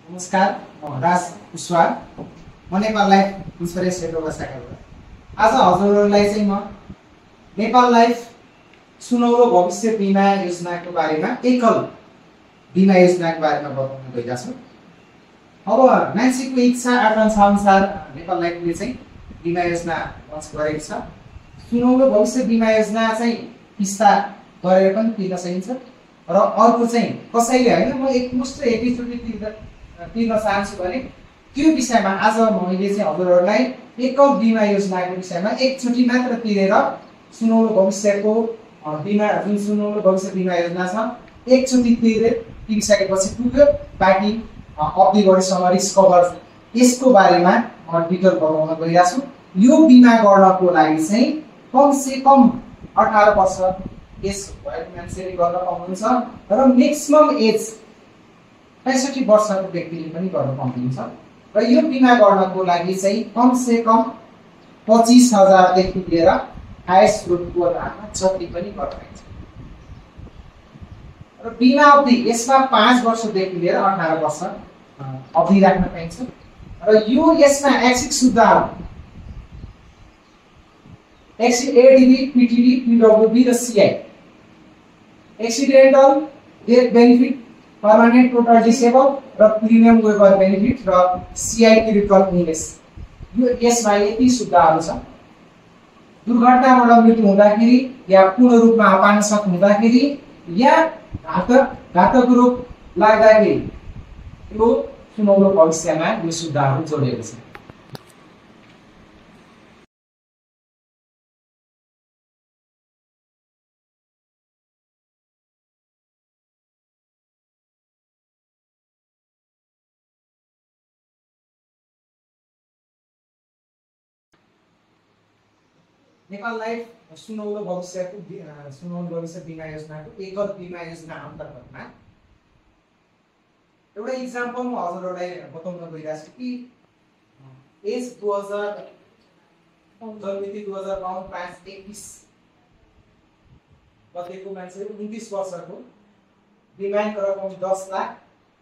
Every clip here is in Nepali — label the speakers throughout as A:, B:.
A: नमस्कार, म राज कुशवाहा। म नेपाल लाइफ इन्सुरेन्स क्षेत्रको शाखाबाट आज हजुरहरूलाई चाहिँ म नेपाल लाइफ सुनौलो भविष्य बिमा योजनाको बारेमा एकल बिमा योजनाको बारेमा बताउन गइरहेको छु। अब मान्छेको इच्छा आकांक्षा अनुसार नेपाल लाइफले चाहिँ बिमा योजना लन्च गरेको छ। सुनौलो भविष्य बिमा योजना चाहिँ किस्ता गरेर पनि तिर्न सकिन्छ र अर्को चाहिँ कसैले हैन म एकमुष्ट एकैचोटि तिर्न चाहन्छु भने त्यो विषयमा आज मैले चाहिँ हजुरहरूलाई एकल बिमा योजनाको विषयमा एकचोटि मात्र तिरेर सुनौलो भविष्यको बिमा जुन सुनौलो भविष्य बिमा योजना छ एकचोटि तिरिसकेपछि पुग्यो बाँकी अवधिभरिसम्म रिस्क कभर यसको बारेमा म डिटेल बताउन गइरहेको छु। यो बिमा गर्नको लागि चाहिँ कम से कम 18 वर्ष एज भएको मान्छेले गर्न पाउनुहुन्छ र म्याक्सिमम एज 65 वर्षको व्यक्तिले पनि गर्न पाउनुहुन्छ र यो बिमा गर्नको लागि चाहिँ कम से कम 25,000 देखि लिएर हाइएस्ट रुटको आधारमा जति पनि गर्न पाइन्छ र बिमा अवधि यसमा 5 वर्षदेखि लिएर 18 वर्ष अवधि राख्न पाइन्छ र यो यसमा ऐच्छिक सुधार एडीबी पीटीडी पीडब्ल्यूबी र CI accidental death benefit permanent total disable र प्रिमियम वेवर बेनिफिट र सीआई क्रिटिकल इलनेस यो यसमा यति सुविधाहरु छ। दुर्घटनाबाट मृत्यु हुँदाखेरि या पूर्ण रूपमा अपाङ्गसक हुँदाखेरि या घातक रोग लाग्दाखेरि यो सुनौलो भविष्यमा यो सुविधाहरु जोडिएको छ। नेपाल लाइफ सुनौलो भविष्यको सुनौलो भविष्य बिमा योजनाको एकल बिमा योजना अन्तर्गतमा एउटा इक्जाम्पल म हजुरहरूलाई बताउन गइरहेको छु कि एज 2000 जन्ममिति 2005-5-21 गतेको मान्छे 29 वर्षको बिमाको रकम 10 लाख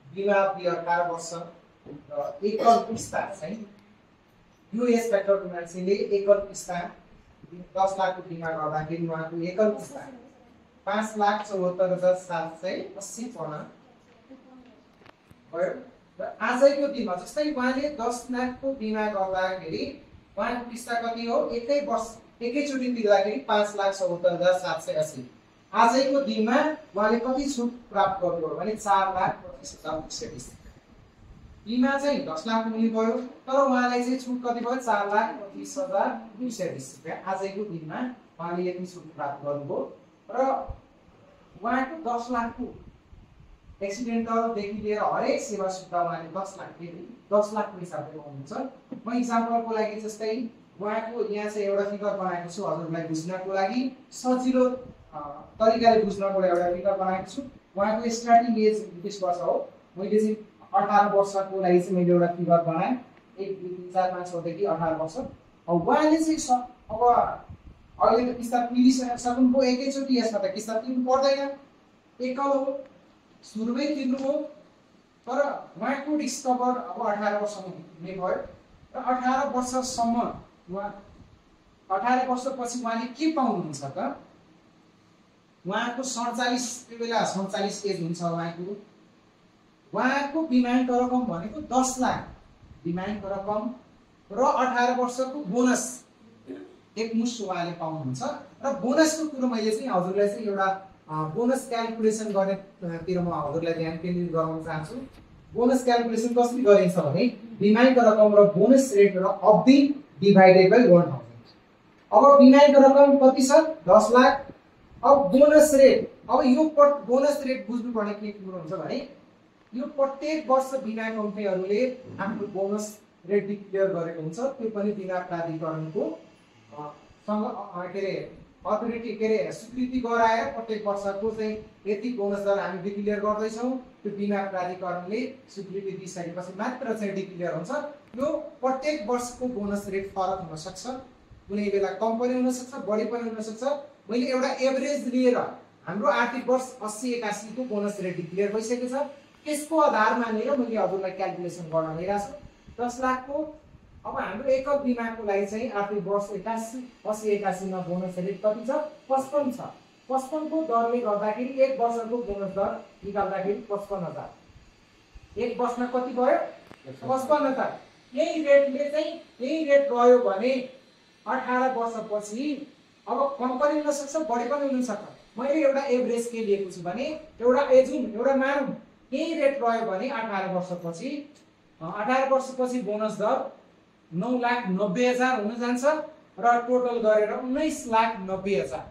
A: बिमा अवधि 18 वर्ष र एकल किस्ता चाहिँ यो एज फ्याक्टरको मान्छेले एकल किस्ता 10 लाख को बिमा गर्दाखेरि उहाँको एकल किस्ता 5,74,780 पर्न भयो र आजैको दिनमा जस्तै उहाँले 10 लाख को बिमा गर्दाखेरि उहाँको किस्ता कति हो एकैचोटि तिर्दाखेरि 5,74,780 आजैको दिनमा उहाँले कति छुट प्राप्त गर्नुभयो भने 4,25,220 बिमा चाहिँ 10 लाख हुने भयो तर उहाँलाई चाहिँ छुट कति भयो 4,25,220 रुपैयाँ आजैको दिनमा उहाँले यति छुट प्राप्त गर्नुभयो र उहाँको 10 लाखको एक्सिडेन्टलदेखि लिएर हरेक सेवा सुविधा उहाँले 10 लाखको हिसाबले पाउनुहुन्छ। म इक्जाम्पलको लागि जस्तै उहाँको यहाँ चाहिँ एउटा फिगर बनाएको छु हजुरलाई बुझ्नको लागि सजिलो तरिकाले बुझ्नको लागि एउटा फिगर बनाएको छु। उहाँको स्टार्टिङ एज 20 वर्ष हो। मैले चाहिँ 18 वर्षको लागि चाहिँ मैले एउटा फिगर बनाएँ 1 2 3 4 5 6 देखि 18 वर्ष। अब उहाँले चाहिँ अब अहिले त किस्ता तिरिसक्नुभयो एकैचोटि यसमा त किस्ता तिर्नु पर्दैन एकल हो सुरुमै तिर्नु हो तर उहाँको डिस्कभर अब 18 वर्षमा हुने भयो र 18 वर्षसम्म उहाँ 18 वर्षपछि उहाँले के पाउनुहुन्छ त उहाँको 47 त्यो बेला 47 एज हुन्छ उहाँको बिमाको रकम भनेको 10 लाख बिमाको रकम र 18 वर्षको बोनस एकमुष्ट उहाँले पाउनुहुन्छ र बोनसको कुरो मैले चाहिँ हजुरलाई चाहिँ एउटा बोनस क्याल्कुलेसन गर्नेतिर म हजुरलाई ध्यान केन्द्रित गराउन चाहन्छु। बोनस क्याल्कुलेसन कसरी गरिन्छ भने बिमाको रकम र बोनस रेट र अवधि डिभाइडेड बाइ 1000। अब बिमाको रकम कति छ 10 लाख। अब बोनस रेट अब यो बोनस रेट बुझ्नु पर्ने के कुरो हुन्छ भने यो प्रत्येक वर्ष बिमा कम्पनीहरूले आफ्नो बोनस रेट डिक्लेयर गरेको हुन्छ त्यो पनि बिमा प्राधिकरणको अथोरिटी स्वीकृति गराएर प्रत्येक वर्षको चाहिँ यति बोनस दर हामी डिक्लेयर गर्दैछौँ त्यो बिमा प्राधिकरणले स्वीकृति दिइसकेपछि मात्र चाहिँ डिक्लेयर हुन्छ। यो प्रत्येक वर्षको बोनस रेट फरक हुन सक्छ कुनै बेला कम पनि हुन सक्छ बढी पनि हुन सक्छ। मैले एउटा एभरेज लिएर हाम्रो आर्थिक वर्ष 80-81 को बोनस रेट डिक्लेयर भइसकेको छ त्यसको आधारमा लिएर मैले हजुरलाई क्याल्कुलेसन गर्न गइरहेको छु। 10 लाखको अब हाम्रो एकल बिमाको लागि चाहिँ आर्थिक वर्ष 81 मा बोनस रेट कति छ? 55 छ। 55 को दरले गर्दाखेरि 1 वर्षको बोनस दर निकाल्दाखेरि 55,000। 1 वर्षमा कति भयो? 55,000। यही रेटले चाहिँ यही रेट रह्यो भने 18 वर्षपछि अब कम पनि हुन सक्छ, बढी पनि हुन सक्छ। मैले एउटा एभरेज के लिएको छु भने एउटा मानौँ यही रेट रह्यो भने 18 वर्षपछि बोनस दर 9,90,000 हुन जान्छ र टोटल गरेर 19,90,000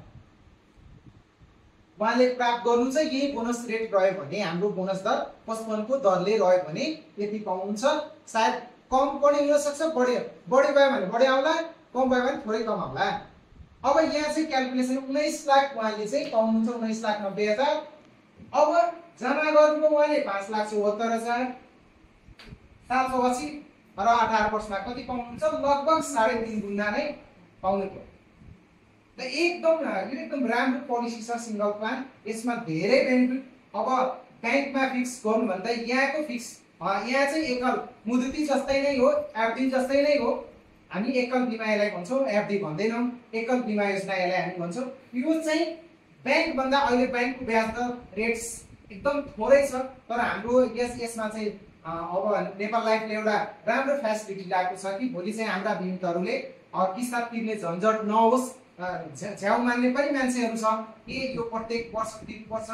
A: उहाँले प्राप्त गर्नु चाहिँ यही बोनस रेट रह्यो भने हाम्रो बोनस दर 55 को दरले रह्यो भने यति पाउनुहुन्छ। सायद कम पनि हुन सक्छ, बढी भयो भने बढी आउला, कम भयो भने थोरै कम आउला। अब यहाँ चाहिँ क्याल्कुलेसन 19 लाख उहाँले चाहिँ पाउनुहुन्छ, 19,90,000। अब जम्मा गर्नुको उहाँले 5,74,780 र 18 वर्षमा कति पाउनुहुन्छ? लगभग 3.5 गुणा नै पाउने भयो। र एकदम राम्रो पोलिसी छ सिंगल प्लान। यसमा धेरै बेनिफिट। अब ब्याङ्कमा फिक्स गर्नु भन्दा यहाँको फिक्स यहाँ चाहिँ एकल मुदती जस्तै नै हो, एफडी जस्तै नै हो। हामी एकल बिमा यसलाई भन्छौँ, एफडी भन्दैनौँ, एकल बिमा योजना यसलाई हामी भन्छौँ। यो चाहिँ ब्याङ्क भन्दा अहिले ब्याङ्कको ब्याज दर रेट्स एकदम थोरै छ, तर हाम्रो यसमा चाहिँ अब नेपाल लाइफले एउटा राम्रो फेसिलिटी ल्याएको छ कि भोलि चाहिँ हाम्रा बिमितहरूले किस्ता तिर्ने झन्झट नहोस्। झ्याउ मान्ने पनि मान्छेहरू छ कि यो प्रत्येक वर्ष तिर्नुपर्छ,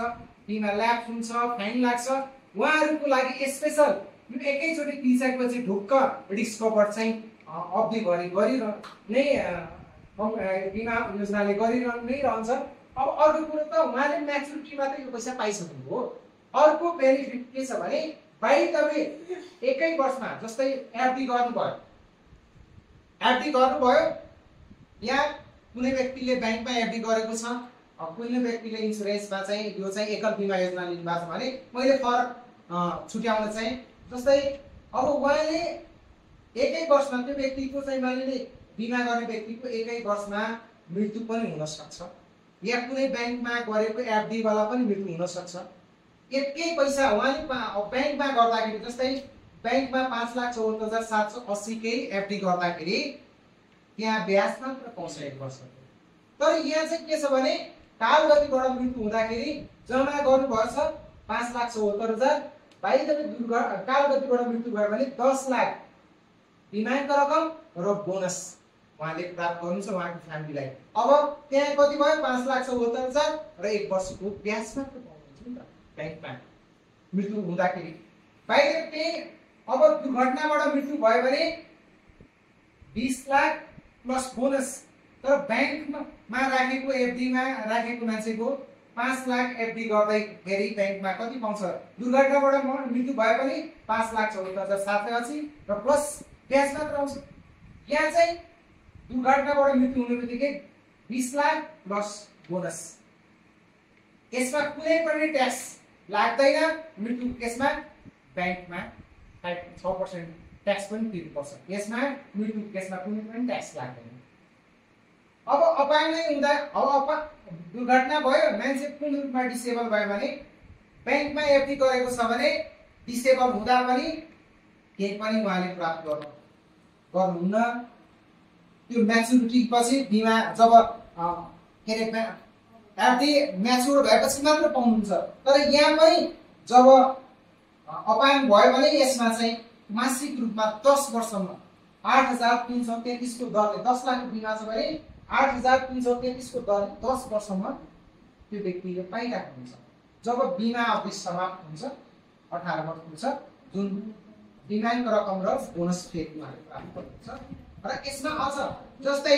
A: बिमा ल्याप्स हुन्छ, फाइन लाग्छ। उहाँहरूको लागि स्पेशल यो एकैचोटि तिर्सकेपछि ढुक्क रिस्क कभर चाहिँ अवधिभरि नै बिमा योजनाले गरिरहनु नै रहन्छ। अब अर्को कुरो त उहाँले म्याचुरिटीमा त यो पैसा पाइसक्नु हो। अर्को बेनिफिट के छ भने भाइ तपाईँ एकै वर्षमा जस्तै एफडी गर्नुभयो, यहाँ कुनै व्यक्तिले ब्याङ्कमा एफडी गरेको छ, कुनै व्यक्तिले इन्सुरेन्समा चाहिँ यो चाहिँ एकल बिमा योजना लिनु भएको छ भने मैले फरक छुट्याउन चाहिँ जस्तै अब उहाँले एकै वर्षमा त्यो व्यक्तिको चाहिँ मानिले बिमा गर्ने व्यक्तिको एकै वर्षमा मृत्यु पनि हुन सक्छ, या कुनै ब्याङ्कमा गरेको एफडी वाला पनि मृत्यु हुन सक्छ। एकै पैसा उहाँले ब्याङ्कमा गर्दाखेरि जस्तै ब्याङ्कमा 5,74,780 कै एफडी गर्दाखेरि त्यहाँ ब्याज मात्र पाउँछ 1 वर्षको। तर यहाँ चाहिँ के छ भने कालगतिबाट मृत्यु हुँदाखेरि जम्मा गर्नुभएछ 5,74,000। भाइ तपाईँ कालगतिबाट मृत्यु भयो भने 10 लाख बिमाको रकम र बोनस उहाँले प्राप्त गर्नुहुन्छ उहाँको फ्यामिलीलाई। अब त्यहाँ कति भयो? 5,74,000 र 1 वर्षको ब्याज मात्र पाउनुहुन्छ नि त ब्याङ्कमा मृत्यु हुँदाखेरि। बाहिर त्यही अब दुर्घटनाबाट मृत्यु भयो भने 20 लाख प्लस बोनस। तर ब्याङ्कमा राखेको एफडीमा राखेको मान्छेको 5 लाख एफडी गर्दाखेरि ब्याङ्कमा कति पाउँछ? दुर्घटनाबाट मृत्यु भयो भने 5,74,780 र प्लस ब्याज मात्र आउँछ। यहाँ चाहिँ दुर्घटनाबाट मृत्यु हुने बित्तिकै 20 लाख प्लस बोनस। यसमा कुनै पनि ट्याक्स लाग्दैन। मृत्यु केसमा ब्याङ्कमा 6% ट्याक्स पनि तिर्नुपर्छ। यसमा मृत्यु केसमा कुनै पनि ट्याक्स लाग्दैन। अब अपाङ्ग नै हुँदा दुर्घटना भयो, मान्छे पूर्ण रूपमा डिसेबल भयो भने ब्याङ्कमा एफडी गरेको छ भने डिसेबल हुँदा पनि केही पनि उहाँले प्राप्त गर्नुहुन्न। त्यो म्याचुरिटी पछि बिमा जब के अरे एफडी म्याचुर भएपछि मात्र पाउनुहुन्छ। तर यहाँ पनि जब अपाङ्ग भयो भने यसमा चाहिँ मासिक रूपमा 10 वर्षमा 8,333 को दरले 10 लाख बिमा छ भने 8,333 को दरले 10 वर्षमा त्यो व्यक्तिले पाइरहेको हुन्छ। जब बिमा अवधि समाप्त हुन्छ 18 वर्ष हुन्छ, जुन बिमाको रकम र बोनस फेरि उहाँले प्राप्त गर्नुहुन्छ। र यसमा अझ जस्तै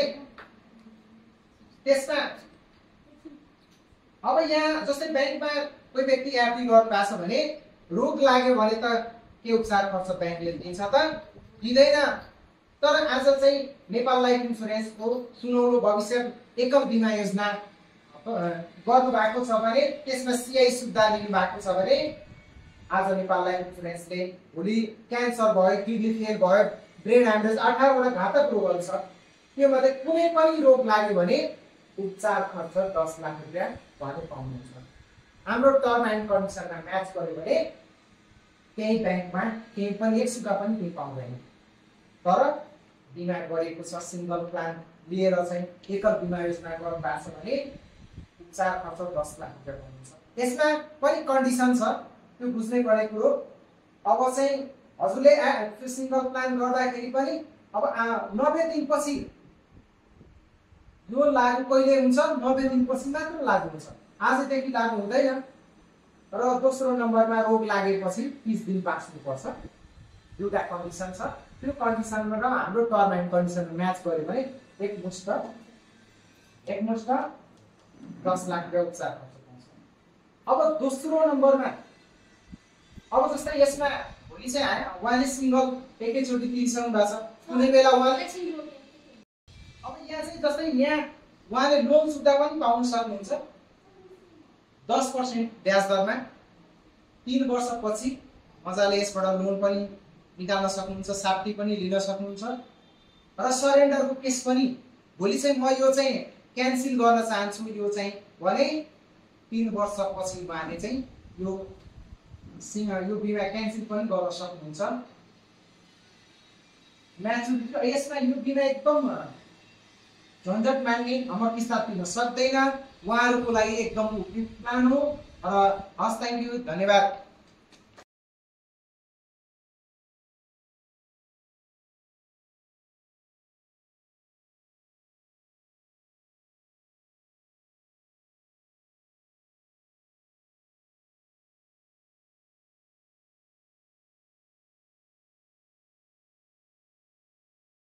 A: त्यसमा अब यहाँ जस्तै ब्याङ्कमा कोही व्यक्ति एफडी गर्नु भएको छ भने रोग लाग्यो भने त के उपचार खर्च ब्याङ्कले दिन्छ त? दिँदैन। तर आज चाहिँ नेपाल लाइफ इन्सुरेन्सको सुनौलो भविष्य एकल बिमा योजना गर्नु भएको छ भने त्यसमा सीआई सुविधा लिनु भएको छ भने आज नेपाल लाइफ इन्सुरेन्सले भोलि क्यान्सर भयो, किडनी फेल भयो, ब्रेन ह्यामरेज 18 वटा घातक रोगहरू छ, त्यो मध्ये कुनै पनि रोग लाग्यो भने उपचार खर्च 10 लाख रुपैयाँ उहाँले पाउनुहुन्छ। हाम्रो टर्म एन्ड कन्डिसनमा म्याच गर्यो भने केही ब्याङ्कमा केही पनि एक सुका पनि केही पाउँदैन। तर बिमा गरेको छ सिंगल प्लान लिएर चाहिँ एकल बिमा योजना गर्नु भएको छ भने उपचार खर्च 10 लाख रुपियाँ पाउनुहुन्छ। यसमा पनि कन्डिसन छ, त्यो बुझ्नै पर्ने कुरो। अब चाहिँ हजुरले त्यो सिंगल प्लान गर्दाखेरि पनि अब 90 दिनपछि यो लागु कहिले हुन्छ? 90 दिनपछि मात्र लागु हुन्छ, आजदेखि लागु हुँदैन। र दोस्रो नम्बरमा रोग लागेपछि 30 दिन बाँच्नुपर्छ। दुईटा कन्डिसन छ, त्यो कन्डिसनमा र हाम्रो टर्म एन्ड कन्डिसन म्याच गर्यो भने एकमुष्ट 10 लाख रुपियाँ उपचार खर्च पाउँछ। अब दोस्रो नम्बरमा अब जस्तै यसमा भोलि चाहिँ उहाँले सिंगल एकैचोटि तिरिसक्नु भएको छ, कुनै बेला उहाँले अब यहाँ चाहिँ जस्तै यहाँ उहाँले लोन सुविधा पनि पाउन सक्नुहुन्छ 10% ब्याज दरमा। 3 वर्षपछि मजाले यसबाट लोन पनि निकाल्न सक्नुहुन्छ, साप्टी पनि लिन सक्नुहुन्छ। र सरेन्डरको केस पनि भोलि चाहिँ म यो चाहिँ क्यान्सल गर्न चाहन्छु यो चाहिँ भने 3 वर्षपछि उहाँले चाहिँ यो बिमा क्यान्सल पनि गर्न सक्नुहुन्छ। म्याचुरिटी यसमा यो बिमा एकदम झन्झट मान्ने हाम्रो किस्ता तिर्न सक्दैन, उहाँहरूको लागि एकदम उपयुक्त प्लान हो। हस्, थ्याङ्क यू, धन्यवाद।